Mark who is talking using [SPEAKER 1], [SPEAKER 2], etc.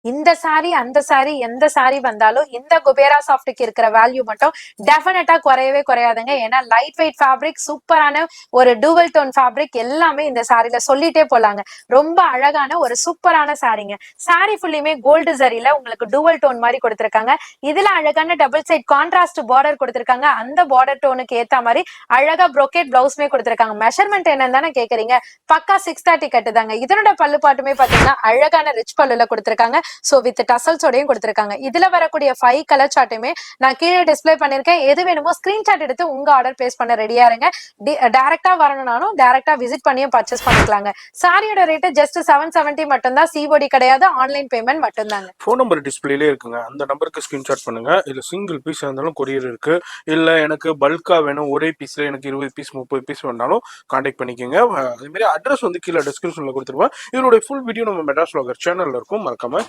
[SPEAKER 1] இந்த சாரி அந்த சாரி எந்த சாரி வந்தாலும் இந்த குபேரா சாஃப்ட்டுக்கு இருக்கிற வேல்யூ மட்டும் டெஃபினட்டா குறையவே குறையாதுங்க. ஏன்னா லைட் வெயிட் ஃபேப்ரிக், சூப்பரான ஒரு டூவல் டோன் ஃபேப்ரிக் எல்லாமே இந்த சாரில சொல்லிட்டே போலாங்க. ரொம்ப அழகான ஒரு சூப்பரான சாரிங்க. சாரி ஃபுல்லுமே கோல்டு ஜரியில உங்களுக்கு டூவல் டோன் மாதிரி கொடுத்திருக்காங்க. இதுல அழகான டபுள் சைட் கான்ட்ராஸ்ட் பார்டர் கொடுத்திருக்காங்க. அந்த பார்டர் டோனுக்கு ஏத்த மாதிரி அழகா ப்ரோகேட் பிளவுஸ்மே கொடுத்திருக்காங்க. மெஷர்மெண்ட் என்னன்னு தானே கேக்குறீங்க? பக்கா 630 கட்டுதாங்க. இதனோட பல்லு பாட்டுமே பாத்தீங்கன்னா அழகான ரிச் பல்லுல கொடுத்திருக்காங்க. சோ வித் டசல்ஸோடையும் கொடுத்திருக்காங்க. இதுல வரக்கூடிய 5 கலர் சார்ட்டுமே நான் கீழே டிஸ்பிளே பண்ணிருக்கேன். எது வேணுமோ ஸ்கிரீன்ஷாட் எடுத்து உங்க ஆர்டர் பிளேஸ் பண்ண ரெடியா இருங்க. டைரக்டா வரணும்னாலும் டைரக்டா விசிட் பண்ணியும் பர்ச்சேஸ் பண்ணிக்கலாங்க. சாரியோட ரேட் ஜஸ்ட் 770 மட்டும் தான். சிஓடி கிடையாது, ஆன்லைன் பேமெண்ட் மட்டும் தாங்க.
[SPEAKER 2] ஃபோன் நம்பர் டிஸ்பிளேலே இருக்குங்க, அந்த நம்பருக்கு ஸ்கிரீன்ஷாட் பண்ணுங்க. இல்ல சிங்கிள் பீஸ் இருந்தாலும் கொரியர் இருக்கு. இல்ல எனக்கு பல்கா வேணும், ஒரே பீஸ்ல எனக்கு 20 பீஸ் 30 பீஸ் வேணாலும் கான்டாக்ட் பண்ணிக்கோங்க. அதே மாதிரி அட்ரஸ் வந்து கீழே டிஸ்கிரிப்ஷன்ல கொடுத்துருவேன். இதோட ஃபுல் வீடியோ நம்ம மெட்ராஸ் வ்ளாகர் சேனல்ல இருக்கும், மறக்காம